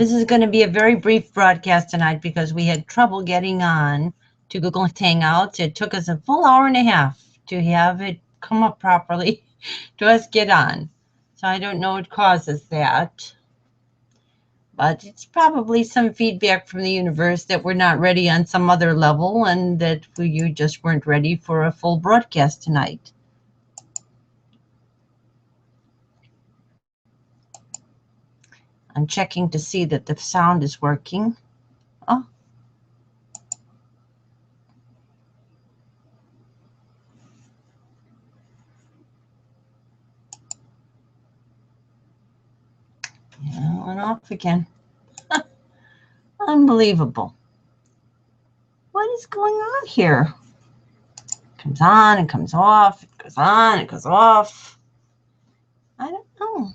This is going to be a very brief broadcast tonight because we had trouble getting on to Google Hangouts. It took us a full hour and a half to have it come up properly to us get on. So I don't know what causes that. But it's probably some feedback from the universe that we're not ready on some other level and that you just weren't ready for a full broadcast tonight. I'm checking to see that the sound is working. Oh. Yeah, it went off again. Unbelievable. What is going on here? It comes on and comes off. It goes on, it goes off. I don't know.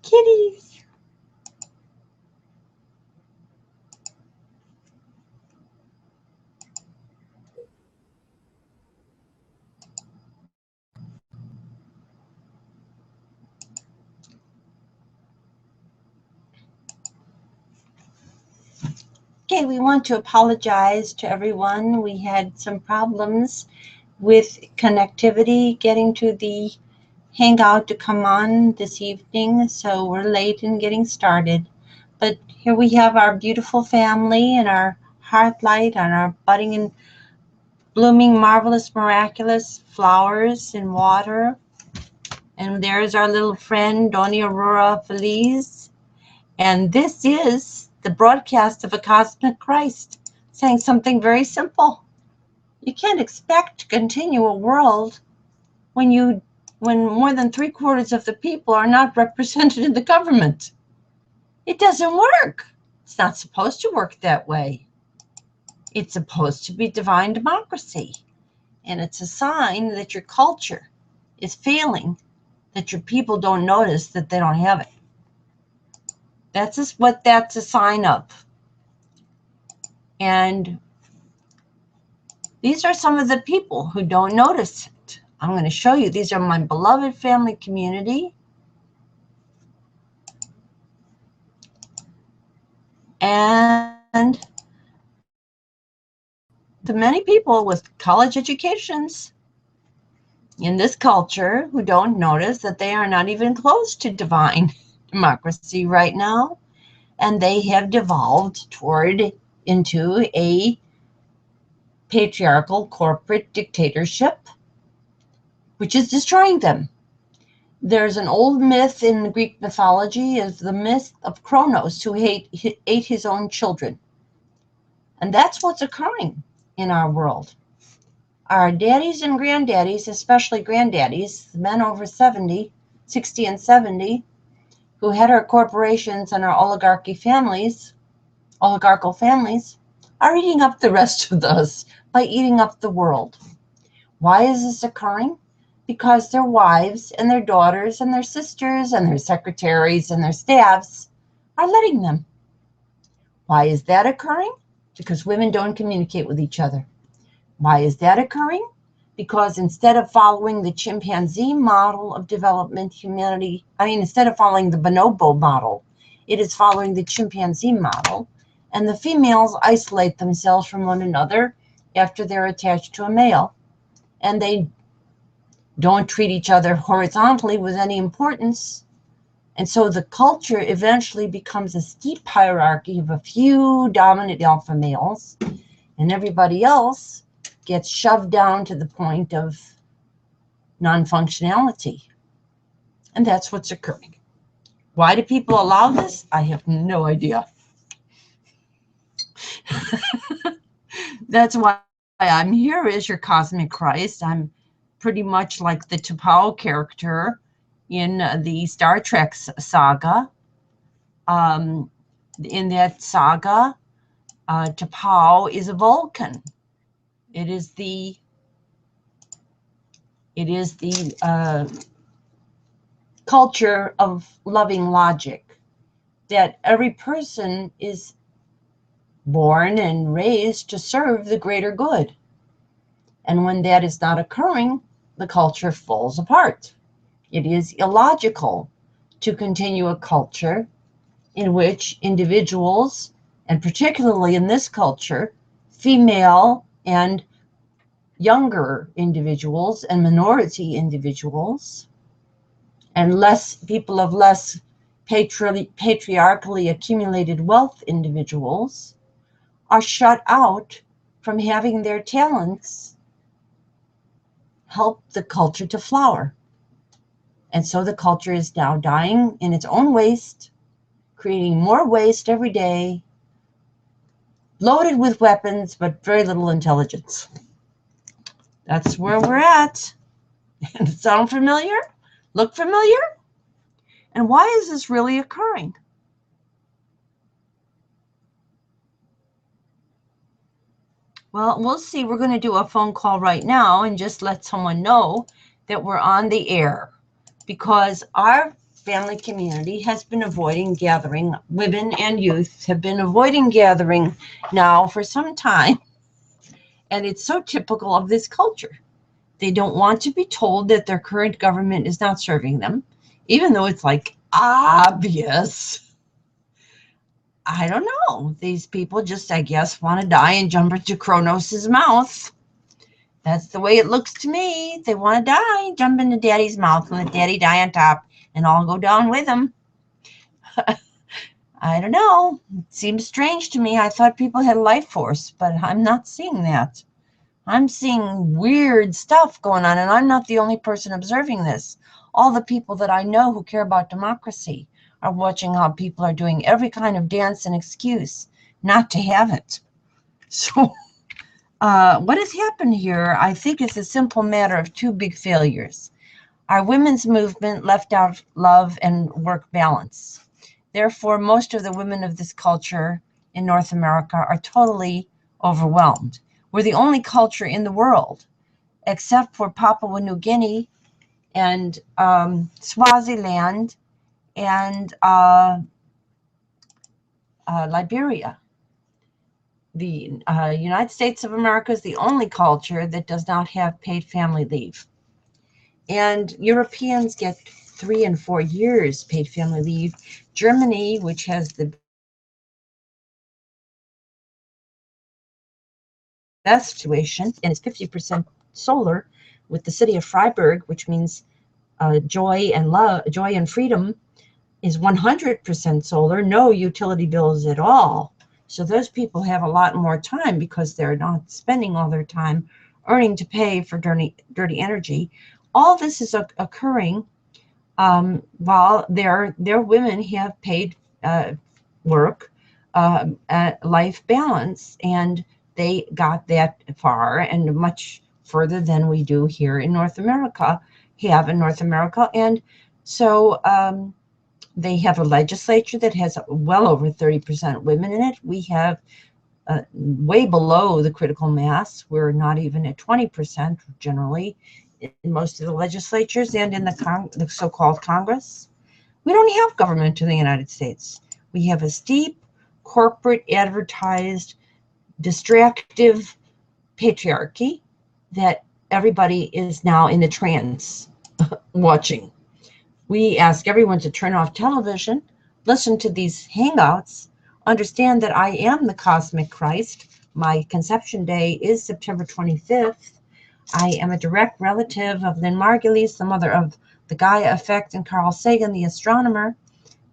Kitties. Okay, we want to apologize to everyone. We had some problems with connectivity getting to the Hangout to come on this evening, so we're late in getting started. But here we have our beautiful family and our heart light and our budding and blooming, marvelous, miraculous flowers and water. And there's our little friend, Doni Aurora Feliz. And this is the broadcast of a cosmic Christ, saying something very simple. You can't expect to continue a world when more than 3/4 of the people are not represented in the government. It doesn't work. It's not supposed to work that way. It's supposed to be divine democracy. And it's a sign that your culture is failing, that your people don't notice that they don't have it. That's what that's a sign of. And these are some of the people who don't notice it. I'm going to show you. These are my beloved family community. And the many people with college educations in this culture who don't notice that they are not even close to divine democracy right now. And they have devolved into a patriarchal corporate dictatorship, which is destroying them. There's an old myth in Greek mythology, is the myth of Kronos, who ate his own children. And that's what's occurring in our world. Our daddies and granddaddies, especially granddaddies, the men over 70, 60 and 70, who had our corporations and our oligarchical families, are eating up the rest of us by eating up the world. Why is this occurring? Because their wives and their daughters and their sisters and their secretaries and their staffs are letting them. Why is that occurring? Because women don't communicate with each other. Why is that occurring? Because instead of following the chimpanzee model of development, instead of following the bonobo model, it is following the chimpanzee model. And the females isolate themselves from one another after they're attached to a male. And they don't treat each other horizontally with any importance. And so the culture eventually becomes a steep hierarchy of a few dominant alpha males, and everybody else gets shoved down to the point of non-functionality. And that's what's occurring. Why do people allow this? I have no idea. That's why I'm here as your cosmic Christ. I'm pretty much like the T'Pau character in the Star Trek saga. In that saga, T'Pau is a Vulcan. It is the culture of loving logic, that every person is born and raised to serve the greater good. And when that is not occurring, the culture falls apart. It is illogical to continue a culture in which individuals, and particularly in this culture, female and younger individuals and minority individuals, and people of less patriarchally accumulated wealth individuals, are shut out from having their talents help the culture to flower. And so the culture is now dying in its own waste, creating more waste every day, loaded with weapons, but very little intelligence. That's where we're at. Sound familiar? Look familiar? And why is this really occurring? Well, we'll see. We're going to do a phone call right now and just let someone know that we're on the air, because our family community has been avoiding gathering. Women and youth have been avoiding gathering now for some time. And it's so typical of this culture. They don't want to be told that their current government is not serving them, even though it's like obvious. I don't know. These people just, I guess, want to die and jump into Kronos's mouth. That's the way it looks to me. They want to die, jump into daddy's mouth, and let daddy die on top, and I'll go down with him. I don't know. It seems strange to me. I thought people had life force, but I'm not seeing that. I'm seeing weird stuff going on, and I'm not the only person observing this. All the people that I know who care about democracy are watching how people are doing every kind of dance and excuse not to have it. So what has happened here, I think, is a simple matter of two big failures. Our women's movement left out love and work balance. Therefore, most of the women of this culture in North America are totally overwhelmed. We're the only culture in the world, except for Papua New Guinea and Swaziland and Liberia. The United States of America is the only culture that does not have paid family leave. And Europeans get 3 and 4 years paid family leave. Germany, which has the best situation, and it's 50% solar, with the city of Freiburg, which means joy and love, joy and freedom, is 100% solar, no utility bills at all. So those people have a lot more time because they're not spending all their time earning to pay for dirty energy. All this is occurring while their women have paid work, life balance, and they got that far and much further than we do here in North America, and so they have a legislature that has well over 30% women in it. We have way below the critical mass. We're not even at 20% generally in most of the legislatures and in the so-called Congress. We don't have government in the United States. We have a steep, corporate, advertised, distractive patriarchy that everybody is now in a trance watching. We ask everyone to turn off television, listen to these hangouts, understand that I am the cosmic Christ. My conception day is September 25th. I am a direct relative of Lynn Margulies, the mother of the Gaia effect, and Carl Sagan, the astronomer,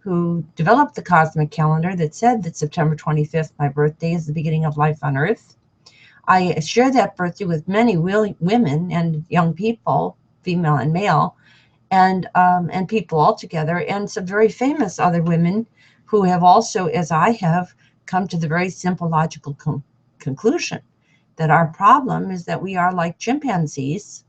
who developed the cosmic calendar that said that September 25th, my birthday, is the beginning of life on Earth. I share that birthday with many women and young people, female and male, and people altogether, and some very famous other women who have also, as I have, come to the very simple logical conclusion that our problem is that we are like chimpanzees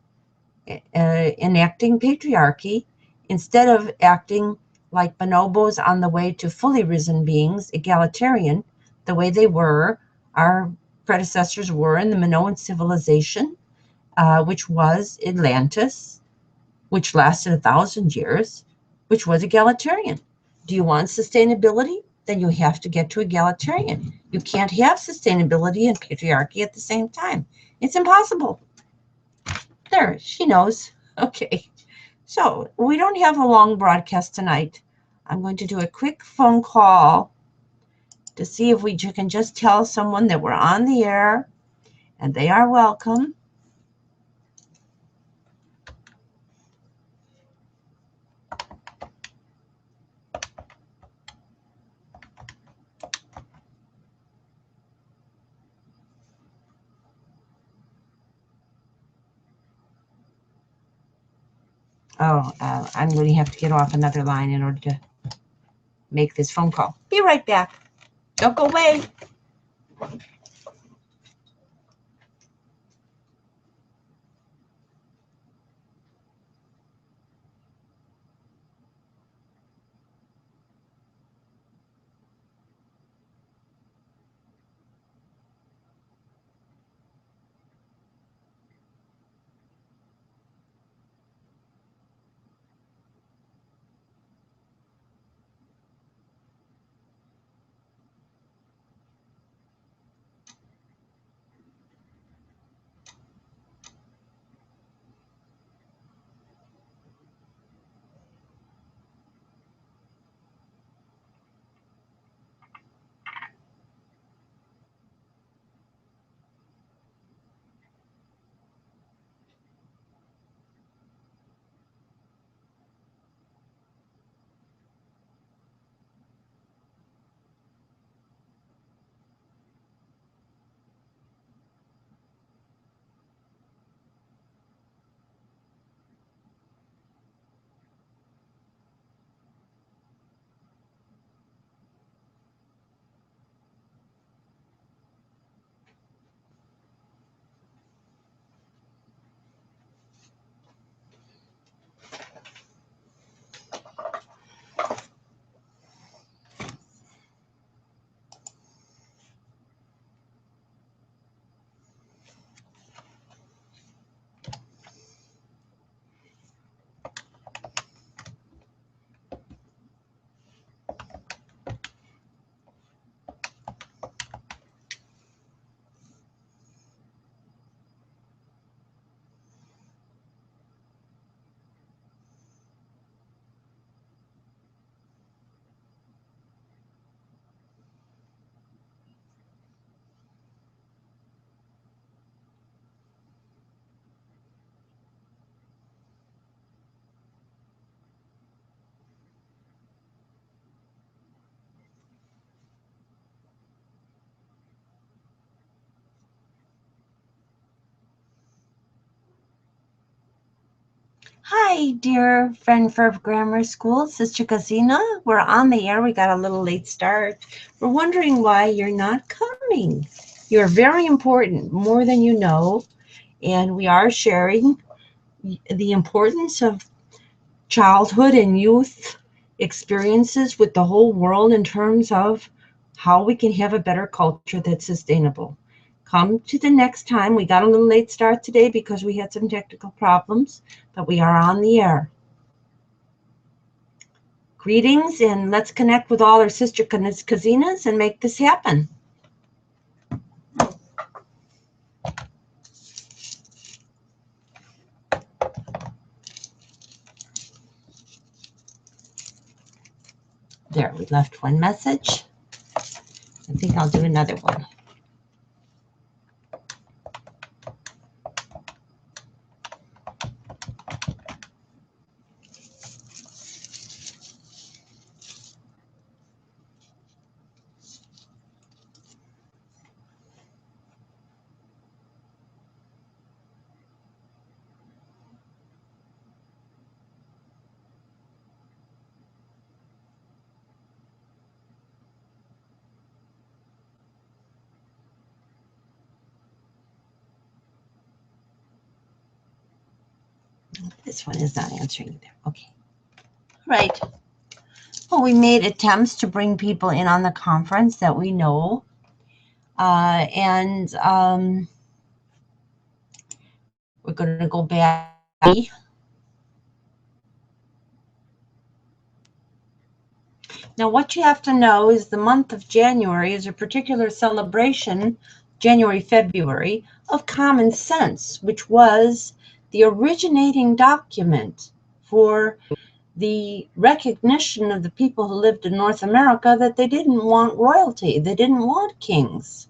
enacting patriarchy instead of acting like bonobos on the way to fully risen beings, egalitarian, the way they were, our predecessors were in the Minoan civilization, which was Atlantis, which lasted 1,000 years, which was egalitarian. Do you want sustainability? Then you have to get to egalitarian. You can't have sustainability and patriarchy at the same time. It's impossible. There, she knows. Okay. So we don't have a long broadcast tonight. I'm going to do a quick phone call to see if we can just tell someone that we're on the air and they are welcome. Oh, I'm going to have to get off another line in order to make this phone call. Be right back. Don't go away. Hi, dear friend for grammar school, Sister Casina. We're on the air. We got a little late start. We're wondering why you're not coming. You're very important, more than you know, and we are sharing the importance of childhood and youth experiences with the whole world in terms of how we can have a better culture that's sustainable. Come to the next time. We got a little late start today because we had some technical problems, but we are on the air. Greetings, and let's connect with all our sister Kazinas and make this happen. There, we left one message. I think I'll do another one. This one is not answering either. Okay. Right. Well, we made attempts to bring people in on the conference that we know. And we're going to go back. Now, what you have to know is the month of January is a particular celebration, January, February, of common sense, which was the originating document for the recognition of the people who lived in North America that they didn't want royalty. They didn't want kings.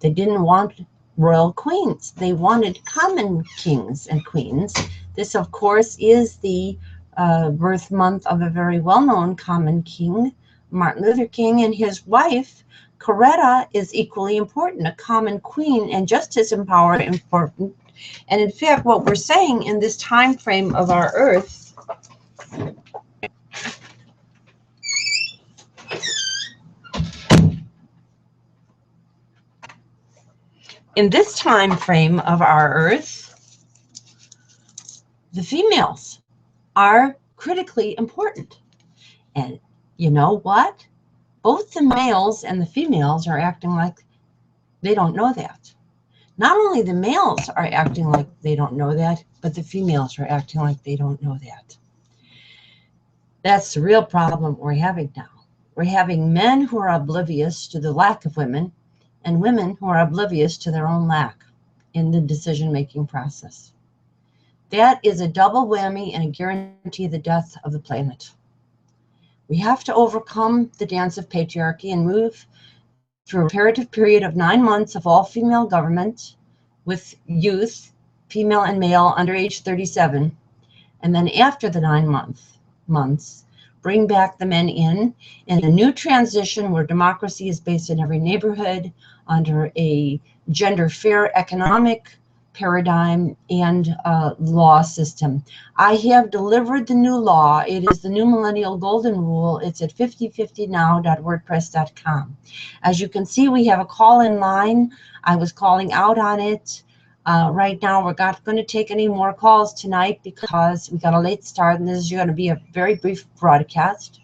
They didn't want royal queens. They wanted common kings and queens. This, of course, is the birth month of a very well-known common king, Martin Luther King, and his wife, Coretta, is equally important, a common queen and just as important. And in fact, what we're saying in this time frame of our Earth, in this time frame of our Earth, the females are critically important. And you know what? Both the males and the females are acting like they don't know that. Not only the males are acting like they don't know that, but the females are acting like they don't know that. That's the real problem we're having now. We're having men who are oblivious to the lack of women and women who are oblivious to their own lack in the decision-making process. That is a double whammy and a guarantee of the death of the planet. We have to overcome the dance of patriarchy and move through a imperative period of 9 months of all-female government with youth, female and male, under age 37. And then after the 9 months, bring back the men in a new transition where democracy is based in every neighborhood under a gender-fair economic paradigm and law system. I have delivered the new law. It is the new millennial golden rule. It's at 5050now.wordpress.com. As you can see, we have a call in line. I was calling out on it. Right now, we're not going to take any more calls tonight because we got a late start, and this is going to be a very brief broadcast.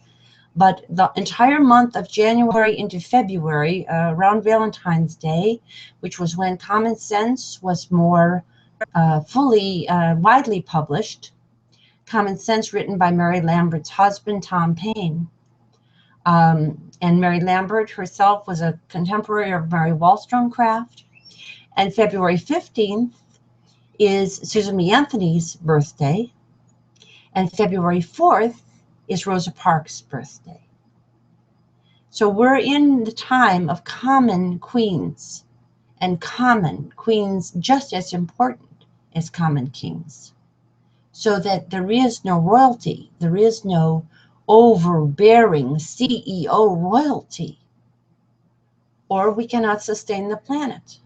But the entire month of January into February, around Valentine's Day, which was when Common Sense was more widely published, Common Sense written by Mary Lambert's husband, Tom Paine. And Mary Lambert herself was a contemporary of Mary Wollstonecraft. And February 15th is Susan B. Anthony's birthday. And February 4th is Rosa Parks' birthday. So we're in the time of common queens, and common queens just as important as common kings. So that there is no royalty, there is no overbearing CEO royalty, or we cannot sustain the planet.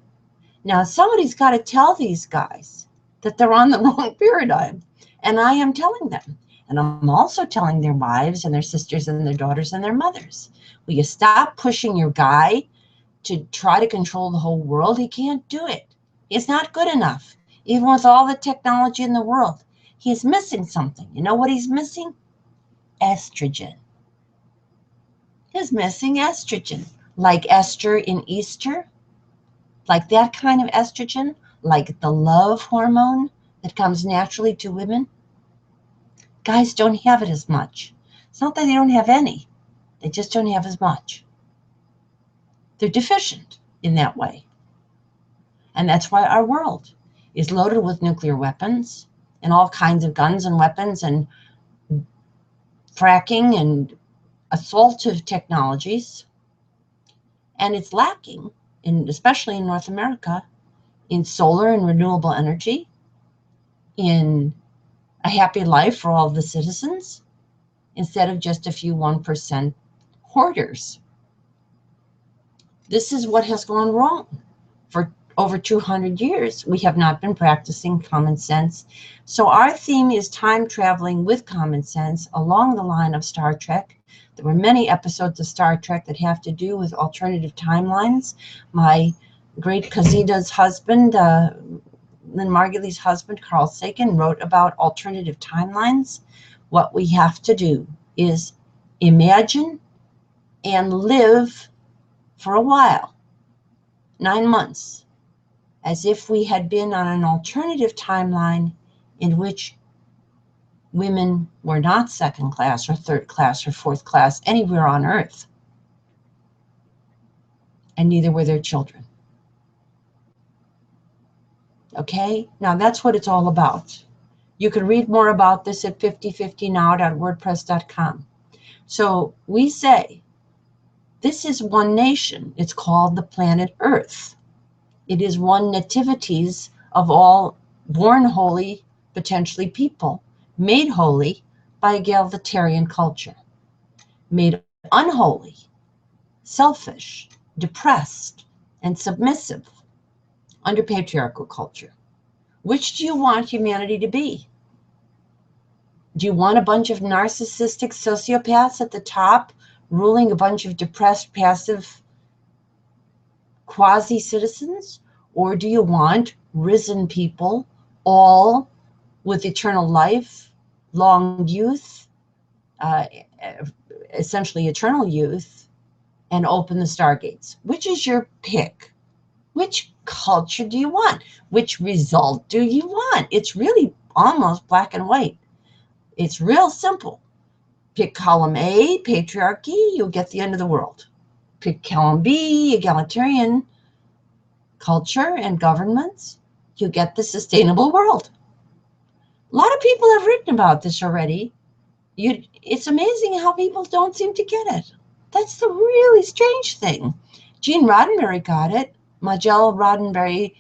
Now, somebody's got to tell these guys that they're on the wrong paradigm. And I am telling them. And I'm also telling their wives and their sisters and their daughters and their mothers. Will you stop pushing your guy to try to control the whole world? He can't do it. He's not good enough. Even with all the technology in the world, he's missing something. You know what he's missing? Estrogen. He's missing estrogen. Like Esther in Easter. Like that kind of estrogen. Like the love hormone that comes naturally to women. Guys don't have it as much. It's not that they don't have any. They just don't have as much. They're deficient in that way. And that's why our world is loaded with nuclear weapons and all kinds of guns and weapons and fracking and assaultive technologies. And it's lacking, especially in North America, in solar and renewable energy, in a happy life for all the citizens, instead of just a few 1% hoarders. This is what has gone wrong. For over 200 years, we have not been practicing common sense. So our theme is time traveling with common sense along the line of Star Trek. There were many episodes of Star Trek that have to do with alternative timelines. My great Casida's husband, Lynn Margulies' husband, Carl Sagan, wrote about alternative timelines. What we have to do is imagine and live for a while, 9 months, as if we had been on an alternative timeline in which women were not second class or third class or fourth class anywhere on earth, and neither were their children. Okay, now that's what it's all about. You can read more about this at 5050now.wordpress.com. So we say, this is one nation. It's called the planet Earth. It is one nativities of all born holy, potentially people, made holy by egalitarian culture, made unholy, selfish, depressed, and submissive under patriarchal culture. Which do you want humanity to be? Do you want a bunch of narcissistic sociopaths at the top ruling a bunch of depressed, passive quasi-citizens? Or do you want risen people, all with eternal life, long youth, essentially eternal youth, and open the stargates? Which is your pick? Which culture do you want? Which result do you want? It's really almost black and white. It's real simple. Pick column A, patriarchy, you'll get the end of the world. Pick column B, egalitarian culture and governments, you get the sustainable world. A lot of people have written about this already. It's amazing how people don't seem to get it. That's the really strange thing. Gene Roddenberry got it. Majel Barrett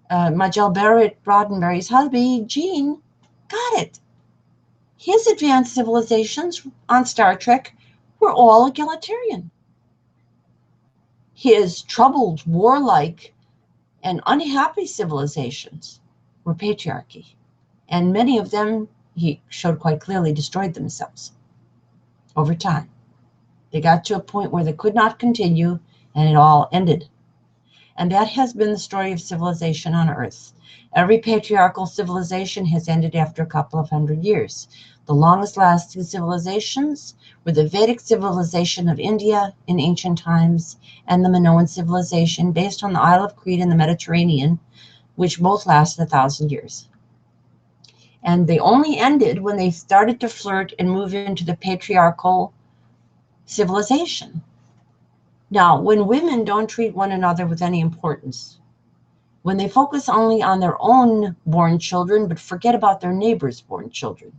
Roddenberry's husband, Gene, got it. His advanced civilizations on Star Trek were all egalitarian. His troubled, warlike, and unhappy civilizations were patriarchy. And many of them, he showed quite clearly, destroyed themselves over time. They got to a point where they could not continue, and it all ended. And that has been the story of civilization on Earth. Every patriarchal civilization has ended after a couple of 100 years. The longest lasting civilizations were the Vedic civilization of India in ancient times and the Minoan civilization based on the Isle of Crete in the Mediterranean, which both lasted 1,000 years. And they only ended when they started to flirt and move into the patriarchal civilization. Now, when women don't treat one another with any importance, when they focus only on their own born children but forget about their neighbors' born children,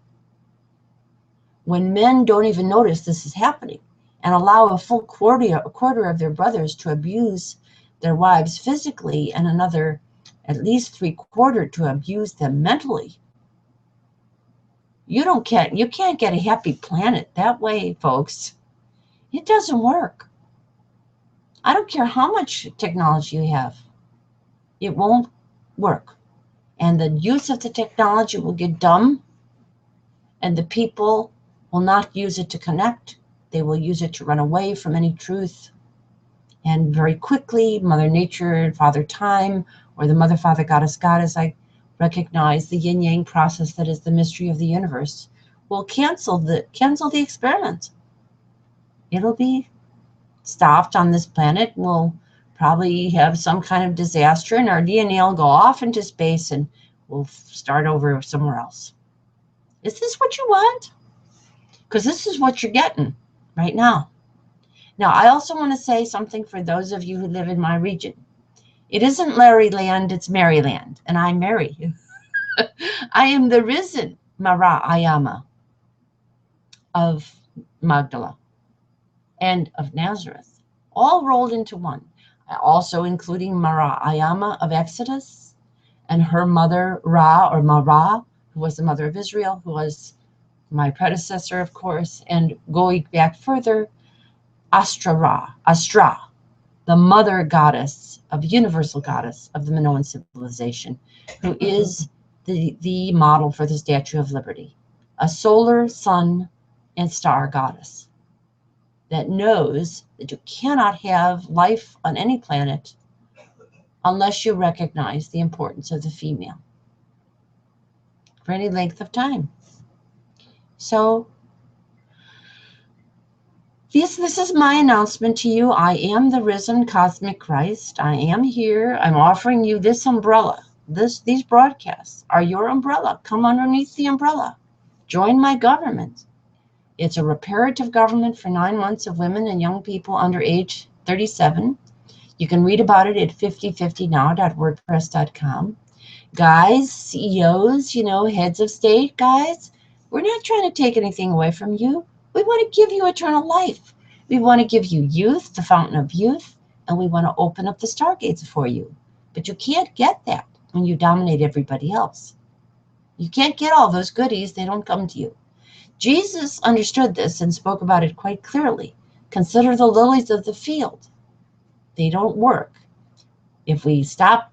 when men don't even notice this is happening and allow a full quarter of their brothers to abuse their wives physically and another at least 3/4 to abuse them mentally, you can't get a happy planet that way, folks. It doesn't work. I don't care how much technology you have. It won't work. And the use of the technology will get dumb And the people will not use it to connect. They will use it to run away from any truth. And very quickly, Mother Nature and Father Time, or the Mother, Father, Goddess, God, as I recognize the yin-yang process that is the mystery of the universe, will cancel the experiment. It'll be stopped on this planet. We'll probably have some kind of disaster, and our DNA will go off into space, and we'll start over somewhere else. Is this what you want? Because this is what you're getting right now. Now, I also want to say something for those of you who live in my region. It isn't Larryland, it's Maryland, and I'm Mary. I am the risen Mara Ayama of Magdala and of Nazareth, all rolled into one. Also including Mara Ayama of Exodus and her mother Ra, or Mara, who was the mother of Israel, who was my predecessor, of course, and going back further, Astra, the mother goddess, universal goddess of the Minoan civilization, who is the model for the Statue of Liberty, a solar, sun, and star goddess that knows that you cannot have life on any planet unless you recognize the importance of the female for any length of time. So this is my announcement to you. I am the risen cosmic Christ. I am here. I'm offering you this umbrella. These broadcasts are your umbrella. Come underneath the umbrella. Join my government. It's a reparative government for 9 months of women and young people under age 37. You can read about it at 5050now.wordpress.com. Guys, CEOs, heads of state, guys, we're not trying to take anything away from you. We want to give you eternal life. We want to give you youth, the fountain of youth, and we want to open up the stargates for you. But you can't get that when you dominate everybody else. You can't get all those goodies. They don't come to you. Jesus understood this and spoke about it quite clearly. Consider the lilies of the field. They don't work. If we stop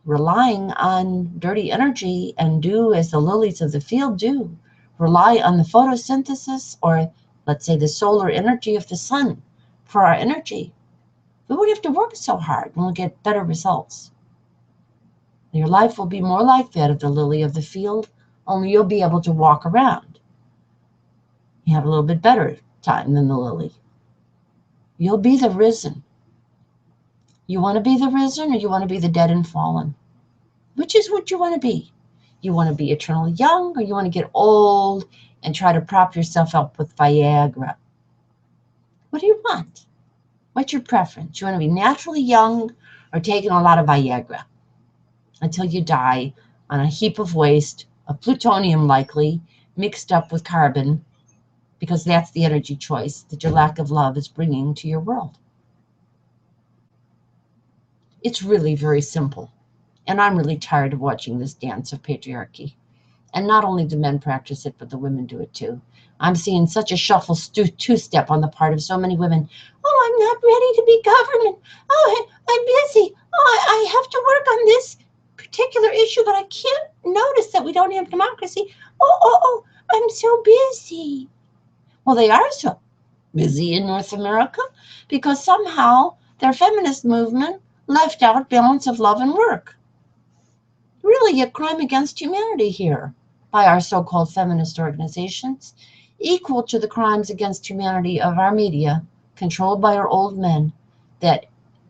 relying on dirty energy and do as the lilies of the field do, rely on the photosynthesis, or let's say the solar energy of the sun for our energy, we won't have to work so hard and we'll get better results. Your life will be more like that of the lily of the field, only you'll be able to walk around. You have a little bit better time than the lily. You'll be the risen. You want to be the risen, or you want to be the dead and fallen? Which is what you want to be? You want to be eternally young, or you want to get old and try to prop yourself up with Viagra? What do you want? What's your preference? You want to be naturally young or taking a lot of Viagra until you die on a heap of waste, of plutonium likely, mixed up with carbon, because that's the energy choice that your lack of love is bringing to your world. It's really very simple. And I'm really tired of watching this dance of patriarchy. And not only do men practice it, but the women do it too. I'm seeing such a shuffle two-step on the part of so many women. Oh, I'm not ready to be government. Oh, I'm busy. Oh, I have to work on this particular issue, but I can't notice that we don't have democracy. Oh, I'm so busy. Well, they are so busy in North America because somehow their feminist movement left out balance of love and work. Really a crime against humanity here by our so-called feminist organizations, equal to the crimes against humanity of our media, controlled by our old men, that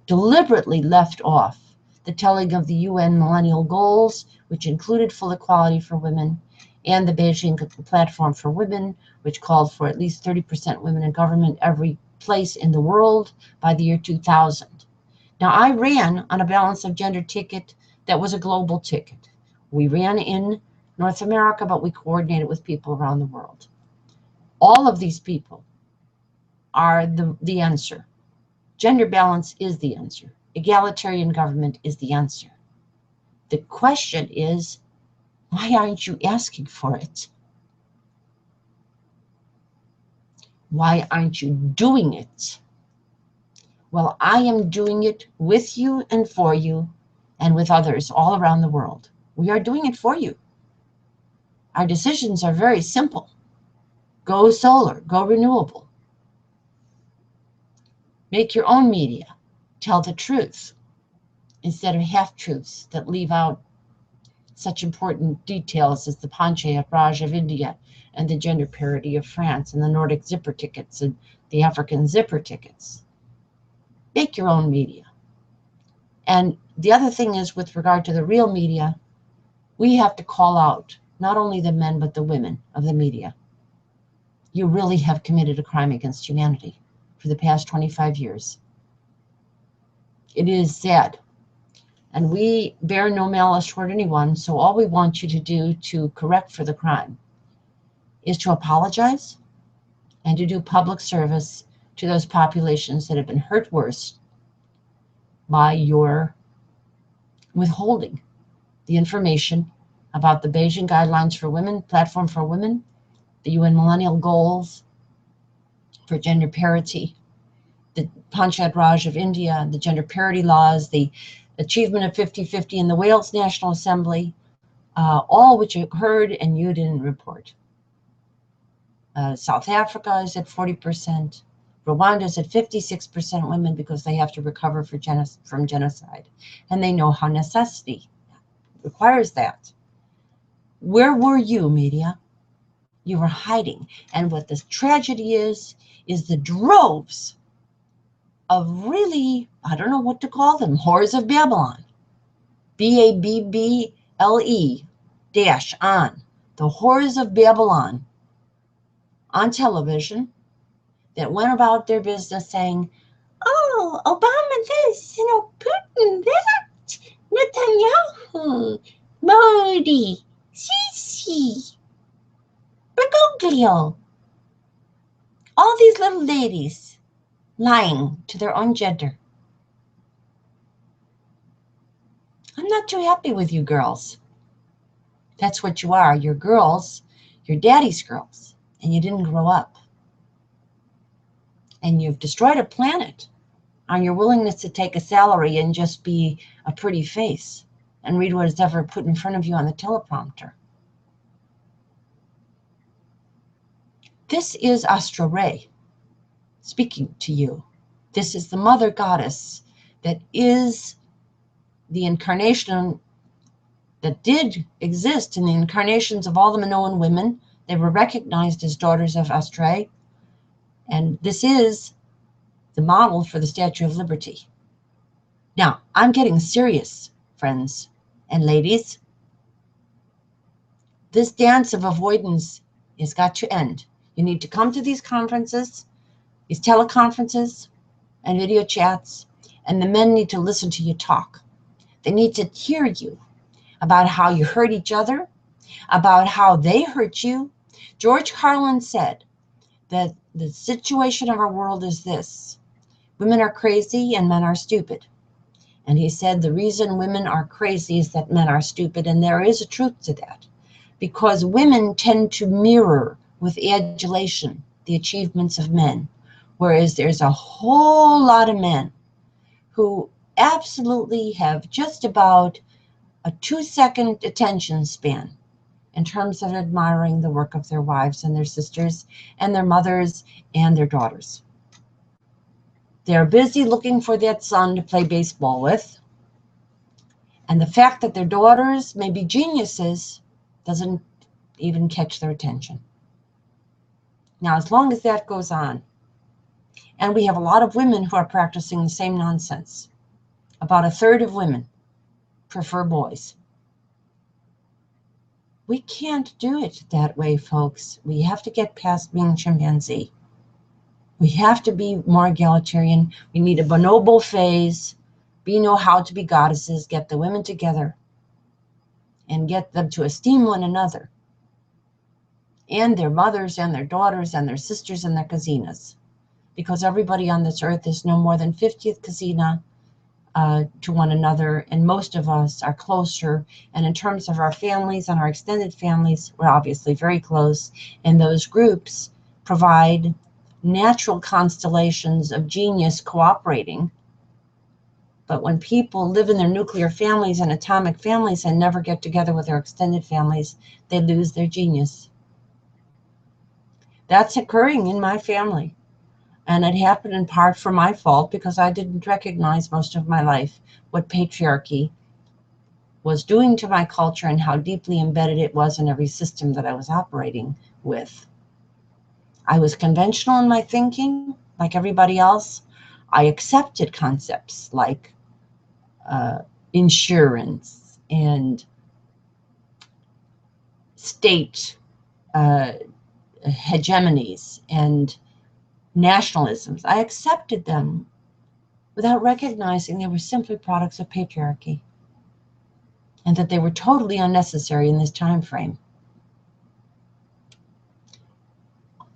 deliberately left off the telling of the UN millennial goals, which included full equality for women, and the Beijing Platform for Women, which called for at least 30% women in government every place in the world by the year 2000. Now, I ran on a balance of gender ticket that was a global ticket. We ran in North America, but we coordinated with people around the world. All of these people are the answer. Gender balance is the answer. Egalitarian government is the answer. The question is, why aren't you asking for it? Why aren't you doing it? Well, I am doing it with you and for you and with others all around the world. We are doing it for you. Our decisions are very simple. Go solar, go renewable. Make your own media. Tell the truth instead of half-truths that leave out such important details as the Panchayat Raj of India and the gender parity of France and the Nordic zipper tickets and the African zipper tickets. Make your own media. And the other thing is, with regard to the real media, we have to call out not only the men but the women of the media. You really have committed a crime against humanity for the past 25 years. It is sad. And we bear no malice toward anyone, so all we want you to do to correct for the crime is to apologize and to do public service to those populations that have been hurt worse by your withholding the information about the Beijing Guidelines for Women, Platform for Women, the UN Millennial Goals for gender parity, the Panchayat Raj of India, the gender parity laws, the achievement of 50-50 in the Wales National Assembly, all which occurred and you didn't report. South Africa is at 40%. Rwanda is at 56% women because they have to recover from genocide. And they know how necessity requires that. Where were you, media? You were hiding. And what this tragedy is the droves of really, I don't know what to call them, whores of Babylon. BABBLE dash on. The whores of Babylon on television that went about their business saying, oh, Obama this, Putin that, Netanyahu, Modi, Sisi, Bergoglio. All these little ladies lying to their own gender. I'm not too happy with you girls. That's what you are. You're girls. You're daddy's girls. And you didn't grow up. And you've destroyed a planet on your willingness to take a salary and just be a pretty face and read what is ever put in front of you on the teleprompter. This is Astra Ray speaking to you. This is the mother goddess that is the incarnation that did exist in the incarnations of all the Minoan women. They were recognized as daughters of Astra. And this is the model for the Statue of Liberty. Now, I'm getting serious, friends and ladies. This dance of avoidance has got to end. You need to come to these conferences, these teleconferences and video chats, and the men need to listen to you talk. They need to hear you about how you hurt each other, about how they hurt you. George Carlin said that the situation of our world is this: women are crazy and men are stupid. And he said the reason women are crazy is that men are stupid, and there is a truth to that, because women tend to mirror with adulation the achievements of men, whereas there's a whole lot of men who absolutely have just about a 2-second attention span in terms of admiring the work of their wives and their sisters and their mothers and their daughters. They're busy looking for that son to play baseball with. And the fact that their daughters may be geniuses doesn't even catch their attention. Now, as long as that goes on, and we have a lot of women who are practicing the same nonsense. About 1/3 of women prefer boys. We can't do it that way, folks. We have to get past being chimpanzee. We have to be more egalitarian. We need a bonobo phase. We know how to be goddesses. Get the women together and get them to esteem one another and their mothers and their daughters and their sisters and their cousines. Because everybody on this earth is no more than 50th cousina to one another, and most of us are closer. And in terms of our families and our extended families, we're obviously very close, and those groups provide natural constellations of genius cooperating. But when people live in their nuclear families and atomic families and never get together with their extended families, they lose their genius. That's occurring in my family. And it happened in part for my fault because I didn't recognize most of my life what patriarchy was doing to my culture and how deeply embedded it was in every system that I was operating with. I was conventional in my thinking, like everybody else. I accepted concepts like insurance and state hegemonies and nationalisms. I accepted them without recognizing they were simply products of patriarchy and that they were totally unnecessary in this time frame.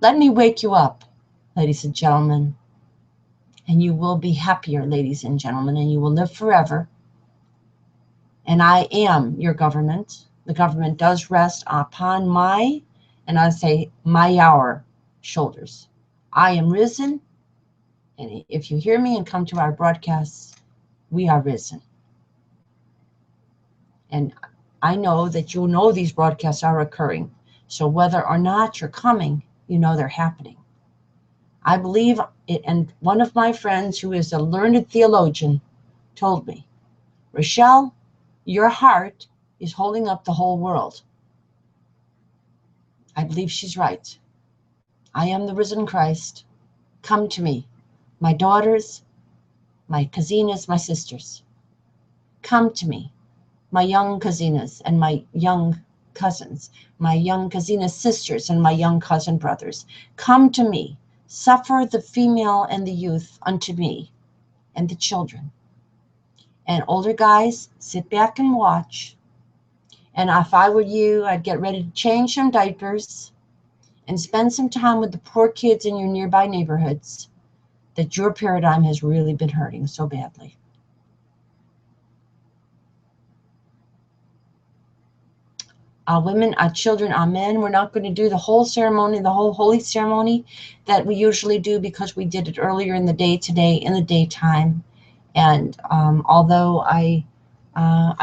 Let me wake you up, ladies and gentlemen, and you will be happier, ladies and gentlemen, and you will live forever. And I am your government. The government does rest upon my, and I say our shoulders. I am risen, and if you hear me and come to our broadcasts, we are risen. And I know that you know these broadcasts are occurring. So whether or not you're coming, you know they're happening. I believe it, and one of my friends who is a learned theologian told me, Rochelle, your heart is holding up the whole world. I believe she's right. I am the risen Christ. Come to me, my daughters, my cousines, my sisters. Come to me, my young cousines and my young cousins, my young cousines sisters and my young cousin brothers. Come to me, suffer the female and the youth unto me, and the children. And older guys, sit back and watch. And if I were you, I'd get ready to change some diapers and spend some time with the poor kids in your nearby neighborhoods that your paradigm has really been hurting so badly. Our women, our children, our men. We're not going to do the whole ceremony, the whole holy ceremony that we usually do because we did it earlier in the day today in the daytime. And although I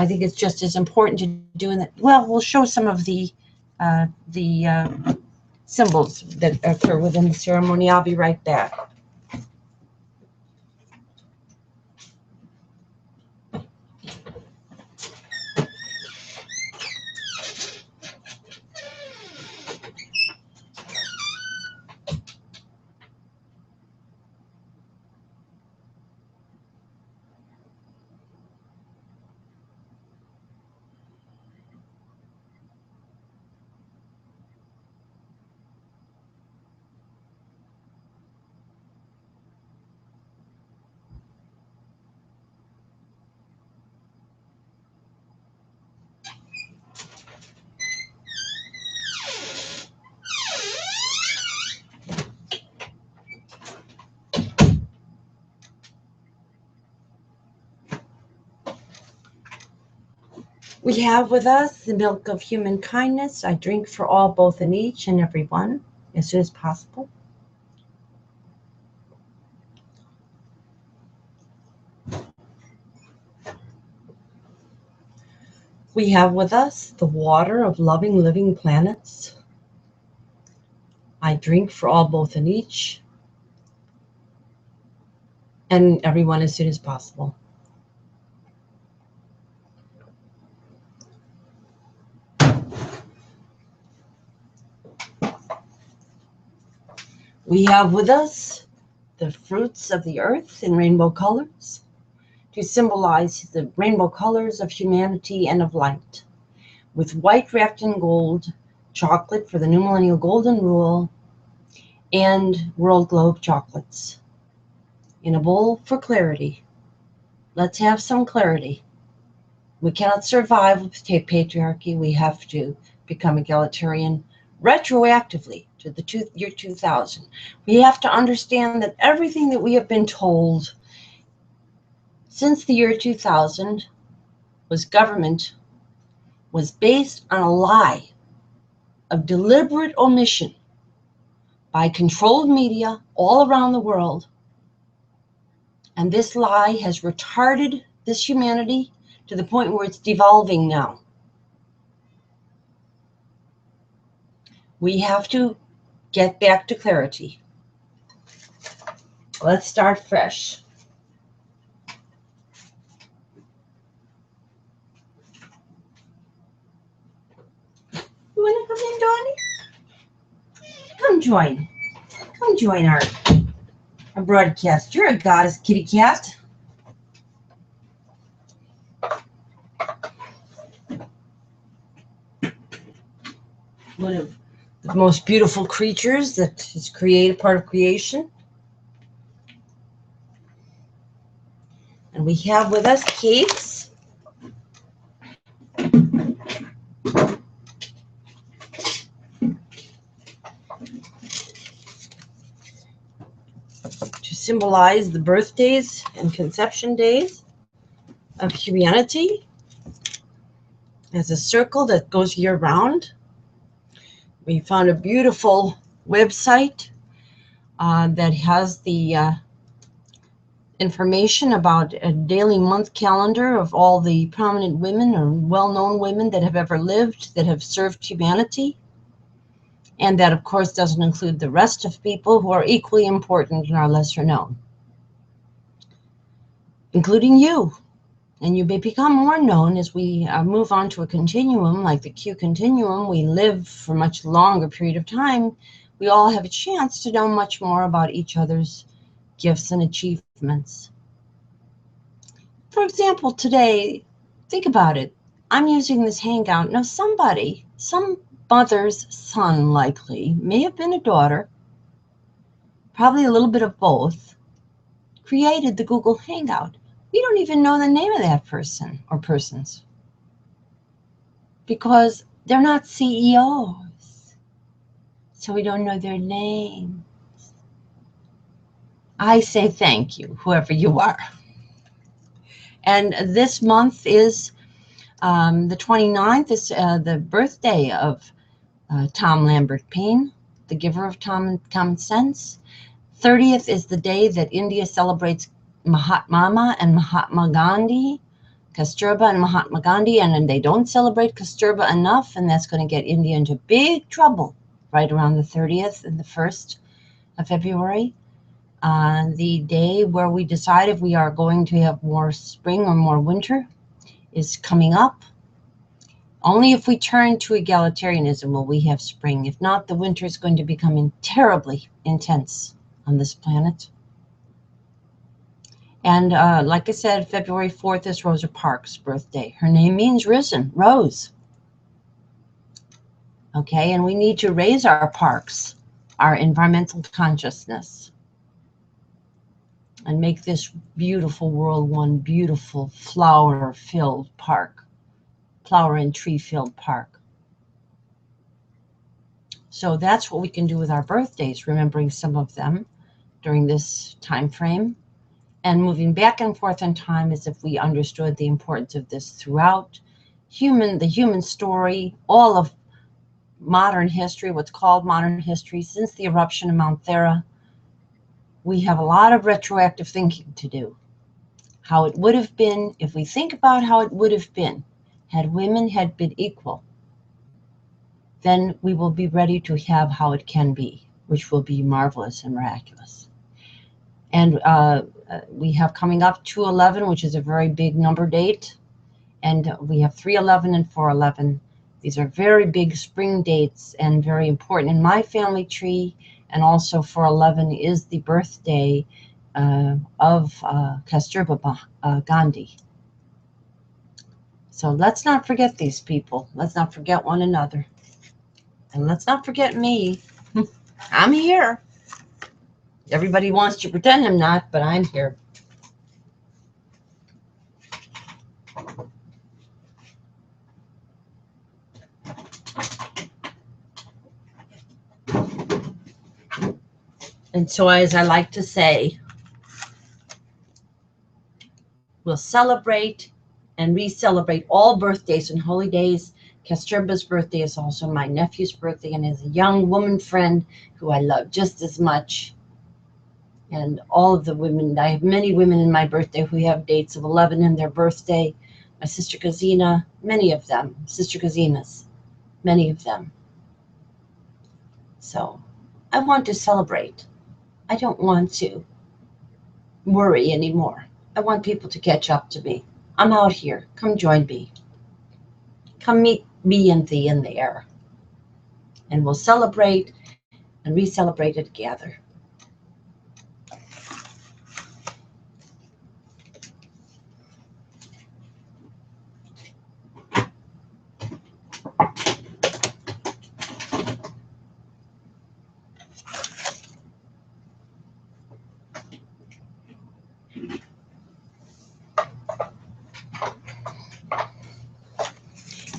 think it's just as important to do in that, well, we'll show some of the symbols that occur within the ceremony. I'll be right back. We have with us the milk of human kindness. I drink for all, both in each and every one, as soon as possible. We have with us the water of loving, living planets. I drink for all, both in each and every one, as soon as possible. We have with us the fruits of the earth in rainbow colors to symbolize the rainbow colors of humanity and of light, with white wrapped in gold, chocolate for the new millennial golden rule, and world globe chocolates in a bowl for clarity. Let's have some clarity. We cannot survive with patriarchy. We have to become egalitarian retroactively to the year 2000. We have to understand that everything that we have been told since the year 2000 was government was based on a lie of deliberate omission by controlled media all around the world. And this lie has retarded this humanity to the point where it's devolving now. We have to get back to clarity. Let's start fresh. You want to come in, Donnie? Come join. Come join our broadcast. You're a goddess, kitty cat. One of the most beautiful creatures that is created, part of creation. And we have with us cakes. To symbolize the birthdays and conception days of humanity. As a circle that goes year round. We found a beautiful website that has the information about a daily month calendar of all the prominent women or well-known women that have ever lived, that have served humanity. And that, of course, doesn't include the rest of people who are equally important and are lesser known, including you. And you may become more known as we move on to a continuum, like the Q continuum. We live for a much longer period of time. We all have a chance to know much more about each other's gifts and achievements. For example, today, think about it. I'm using this Hangout. Now somebody, some mother's son likely, may have been a daughter, probably a little bit of both, created the Google Hangout. We don't even know the name of that person or persons because they're not CEOs. So we don't know their names. I say thank you, whoever you are. And this month is the 29th is the birthday of Tom Lambert Payne, the giver of common sense. 30th is the day that India celebrates Mahatma and Mahatma Gandhi, Kasturba and Mahatma Gandhi, and they don't celebrate Kasturba enough, and that's going to get India into big trouble right around the 30th and the 1st of February. The day where we decide if we are going to have more spring or more winter is coming up. Only if we turn to egalitarianism will we have spring. If not, the winter is going to become terribly intense on this planet. And like I said, February 4th is Rosa Parks' birthday. Her name means risen, rose. Okay, and we need to raise our parks, our environmental consciousness, and make this beautiful world one beautiful flower-filled park, flower and tree-filled park. So that's what we can do with our birthdays, remembering some of them during this time frame. And moving back and forth in time as if we understood the importance of this throughout the human story, all of modern history, what's called modern history, since the eruption of Mount Thera. We have a lot of retroactive thinking to do. How it would have been, if we think about how it would have been had women had been equal, then we will be ready to have how it can be, which will be marvelous and miraculous. And we have coming up 211, which is a very big number date. And we have 311 and 411. These are very big spring dates and very important in my family tree. And also 411 is the birthday of Kasturba Gandhi. So let's not forget these people. Let's not forget one another. And let's not forget me. I'm here. Everybody wants to pretend I'm not, but I'm here. And so, as I like to say, we'll celebrate and re-celebrate all birthdays and holy days. Kasturba's birthday is also my nephew's birthday, and as a young woman friend who I love just as much. And all of the women, I have many women in my birthday who have dates of 11 in their birthday. My sister Kazina, many of them. Sister Kazinas, many of them. So I want to celebrate. I don't want to worry anymore. I want people to catch up to me. I'm out here. Come join me. Come meet me and thee in the air. And we'll celebrate and re-celebrate it together.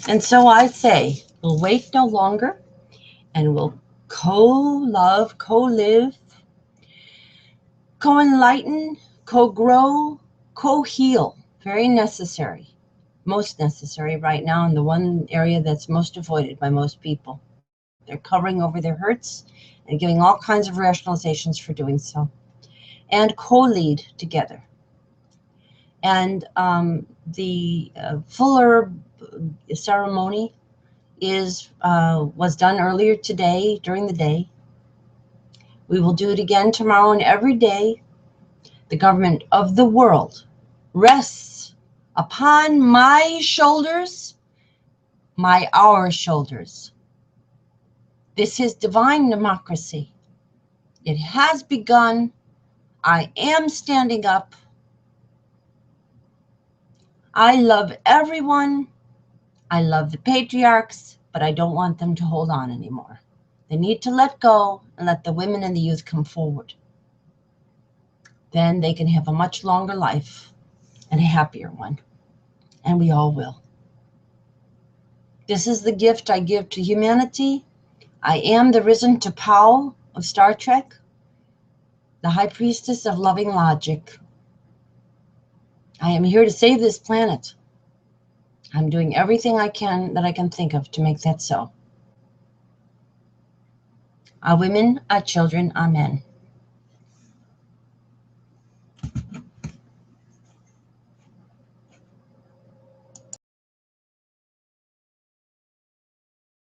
And so I say, we'll wait no longer, and we'll co-love, co-live, co-enlighten, co-grow, co-heal. Very necessary, most necessary right now, in the one area that's most avoided by most people. They're covering over their hurts and giving all kinds of rationalizations for doing so. And co-lead together. And the fuller ceremony was done earlier today during the day. We will do it again tomorrow, and every day the government of the world rests upon my shoulders, our shoulders. This is divine democracy. It has begun. I am standing up. I love everyone. I love the patriarchs, but I don't want them to hold on anymore. They need to let go and let the women and the youth come forward. Then they can have a much longer life and a happier one. And we all will. This is the gift I give to humanity. I am the risen T'Pau of Star Trek, the high priestess of loving logic. I am here to save this planet. I'm doing everything I can think of to make that so. Our women, our children, our men.